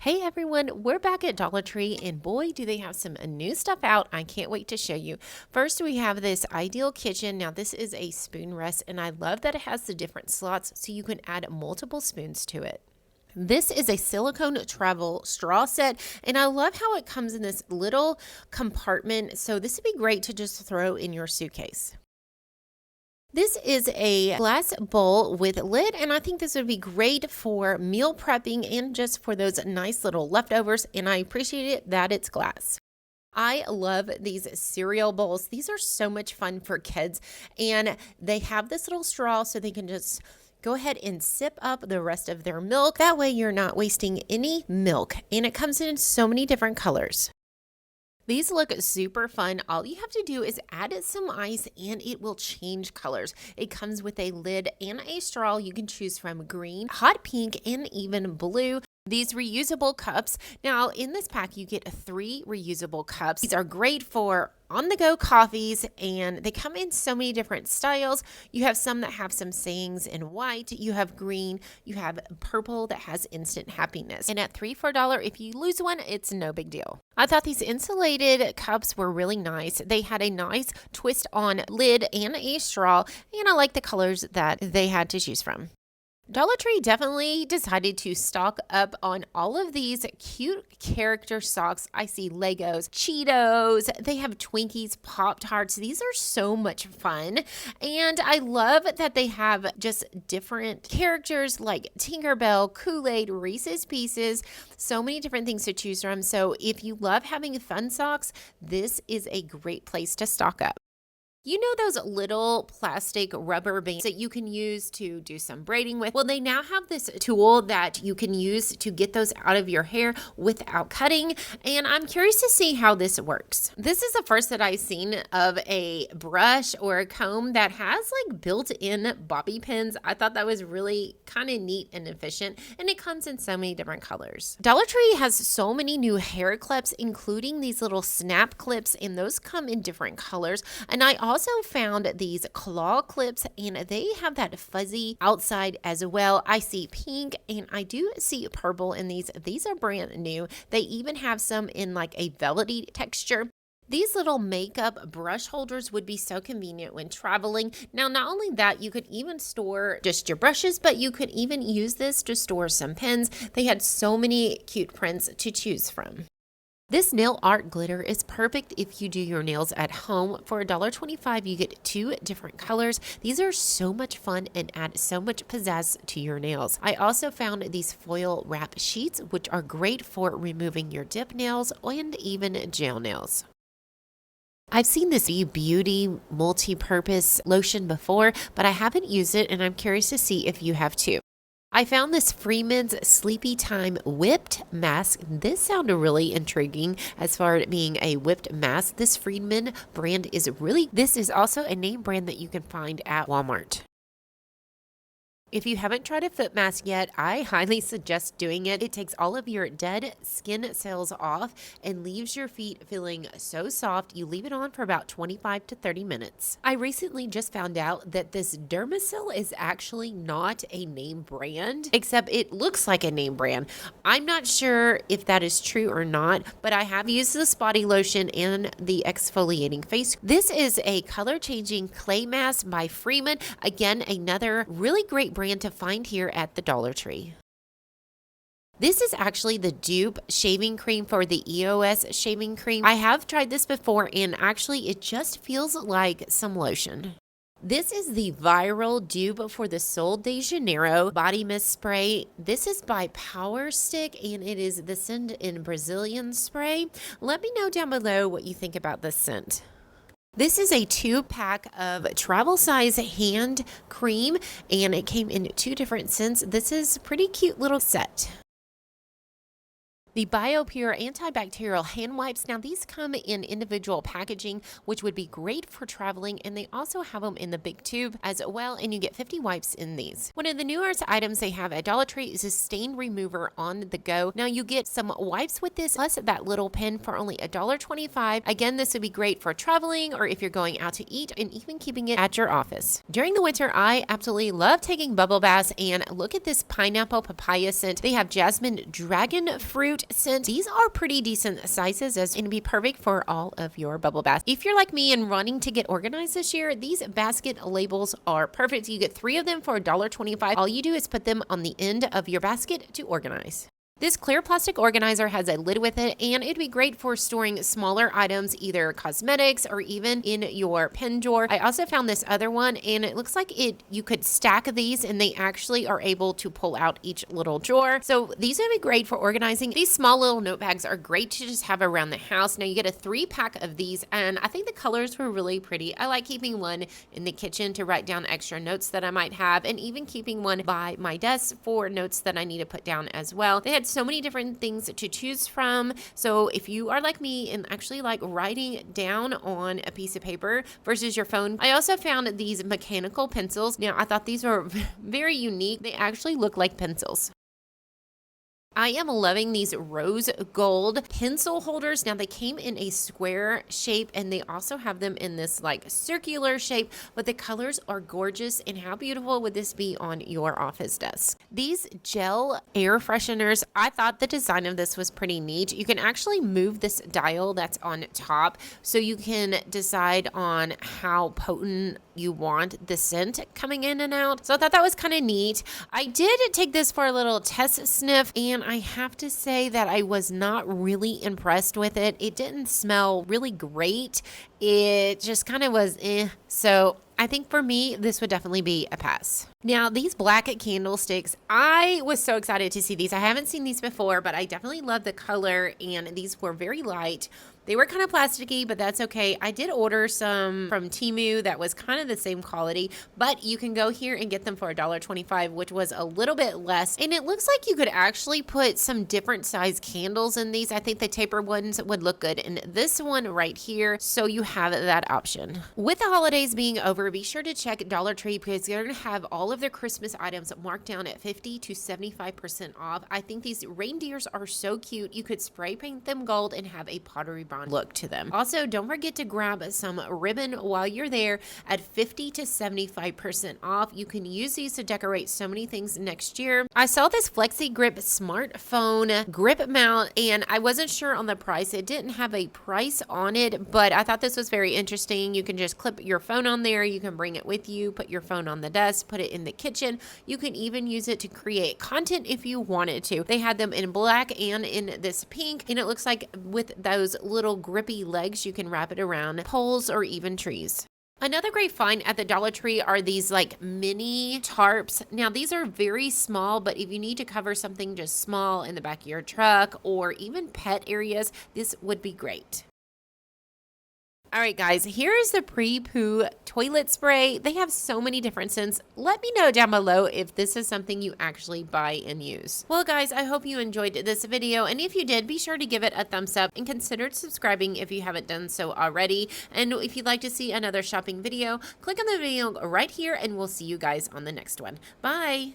Hey everyone, we're back at Dollar Tree and boy do they have some new stuff out. I can't wait to show you. First we have this Ideal Kitchen. Now this is a spoon rest and I love that it has the different slots so you can add multiple spoons to it. This is a silicone travel straw set and I love how it comes in this little compartment, so this would be great to just throw in your suitcase. This is a glass bowl with lid, and I think this would be great for meal prepping and just for those nice little leftovers, and I appreciate it that it's glass. I love these cereal bowls. These are so much fun for kids, and they have this little straw so they can just go ahead and sip up the rest of their milk. That way you're not wasting any milk, and it comes in so many different colors. These look super fun. All you have to do is add some ice and it will change colors. It comes with a lid and a straw. You can choose from green, hot pink, and even blue. These reusable cups. Now in this pack you get 3 reusable cups. These are great for on-the-go coffees and they come in so many different styles. You have some that have some sayings in white, you have green, you have purple that has instant happiness. And at $3 for $1, if you lose one, it's no big deal. I thought these insulated cups were really nice. They had a nice twist on lid and a straw, and I like the colors that they had to choose from. Dollar Tree definitely decided to stock up on all of these cute character socks. I see Legos, Cheetos, they have Twinkies, Pop-Tarts. These are so much fun. And I love that they have just different characters like Tinkerbell, Kool-Aid, Reese's Pieces, so many different things to choose from. So if you love having fun socks, this is a great place to stock up. You know those little plastic rubber bands that you can use to do some braiding with? Well, they now have this tool that you can use to get those out of your hair without cutting, and I'm curious to see how this works. This is the first that I've seen of a brush or a comb that has like built-in bobby pins. I thought that was really kind of neat and efficient, and it comes in so many different colors. Dollar Tree has so many new hair clips, including these little snap clips, and those come in different colors. And I also found these claw clips and they have that fuzzy outside as well. I see pink and I do see purple in these. These are brand new. They even have some in like a velvety texture. These little makeup brush holders would be so convenient when traveling. Now, not only that, you could even store just your brushes, but you could even use this to store some pens. They had so many cute prints to choose from. This nail art glitter is perfect if you do your nails at home. For $1.25, you get 2 different colors. These are so much fun and add so much pizzazz to your nails. I also found these foil wrap sheets, which are great for removing your dip nails and even gel nails. I've seen this Beauty multi-purpose lotion before, but I haven't used it and I'm curious to see if you have too. I found this Freeman's Sleepy Time Whipped Mask. This sounded really intriguing as far as being a whipped mask. This Freeman brand is this is also a name brand that you can find at Walmart. If you haven't tried a foot mask yet, I highly suggest doing it. It takes all of your dead skin cells off and leaves your feet feeling so soft. You leave it on for about 25 to 30 minutes. I recently just found out that this Dermasil is actually not a name brand, except it looks like a name brand. I'm not sure if that is true or not, but I have used this body lotion and the exfoliating face. This is a color changing clay mask by Freeman. Again, another really great brand to find here at the Dollar Tree. This is actually the dupe shaving cream for the EOS shaving cream. I have tried this before and actually it just feels like some lotion. This is the viral dupe for the Sol de Janeiro body mist spray. This is by Power Stick and it is the scent in Brazilian spray. Let me know down below what you think about this scent. This is a 2-pack of travel size hand cream and it came in 2 different scents. This is a pretty cute little set. The BioPure antibacterial hand wipes. Now these come in individual packaging, which would be great for traveling, and they also have them in the big tube as well, and you get 50 wipes in these. One of the newest items they have at Dollar Tree is a stain remover on the go. Now you get some wipes with this, plus that little pen for only $1.25. Again, this would be great for traveling or if you're going out to eat, and even keeping it at your office. During the winter, I absolutely love taking bubble baths, and look at this pineapple papaya scent. They have jasmine dragon fruit scent. These are pretty decent sizes, as going to be perfect for all of your bubble baths. If you're like me and wanting to get organized this year, these basket labels are perfect. You get 3 of them for $1.25. All you do is put them on the end of your basket to organize. This clear plastic organizer has a lid with it, and it'd be great for storing smaller items, either cosmetics or even in your pen drawer. I also found this other one, and it looks like you could stack these, and they actually are able to pull out each little drawer. So these would be great for organizing. These small little note bags are great to just have around the house. Now you get a 3-pack of these, and I think the colors were really pretty. I like keeping one in the kitchen to write down extra notes that I might have, and even keeping one by my desk for notes that I need to put down as well. They had so many different things to choose from. So if you are like me and actually like writing down on a piece of paper versus your phone, I also found these mechanical pencils. Now I thought these were very unique. They actually look like pencils. I am loving these rose gold pencil holders. Now they came in a square shape, and they also have them in this like circular shape, but the colors are gorgeous. And how beautiful would this be on your office desk? These gel air fresheners, I thought the design of this was pretty neat. You can actually move this dial that's on top, so you can decide on how potent you want the scent coming in and out. So I thought that was kind of neat. I did take this for a little test sniff, and I have to say that I was not really impressed with it. It didn't smell really great. It just kind of was So I think for me, this would definitely be a pass. Now, these black candlesticks, I was so excited to see these. I haven't seen these before, but I definitely love the color, and these were very light. They were kind of plasticky, but that's okay. I did order some from Temu that was kind of the same quality, but you can go here and get them for $1.25, which was a little bit less. And it looks like you could actually put some different size candles in these. I think the taper ones would look good in this one right here, so you have that option. With the holidays being over, be sure to check Dollar Tree, because they're going to have all of their Christmas items marked down at 50 to 75% off. I think these reindeers are so cute. You could spray paint them gold and have a pottery look to them. Also, don't forget to grab some ribbon while you're there at 50 to 75% off. You can use these to decorate so many things next year. I saw this Flexi Grip smartphone grip mount, and I wasn't sure on the price. It didn't have a price on it, but I thought this was very interesting. You can just clip your phone on there. You can bring it with you, put your phone on the desk, put it in the kitchen. You can even use it to create content if you wanted to. They had them in black and in this pink, and it looks like with those little grippy legs, you can wrap it around poles or even trees. Another great find at the Dollar Tree are these like mini tarps. Now these are very small, but if you need to cover something just small in the back of your truck or even pet areas, this would be great. All right, guys, here is the pre-poo toilet spray. They have so many different scents. Let me know down below if this is something you actually buy and use. Well, guys, I hope you enjoyed this video. And if you did, be sure to give it a thumbs up and consider subscribing if you haven't done so already. And if you'd like to see another shopping video, click on the video right here, and we'll see you guys on the next one. Bye.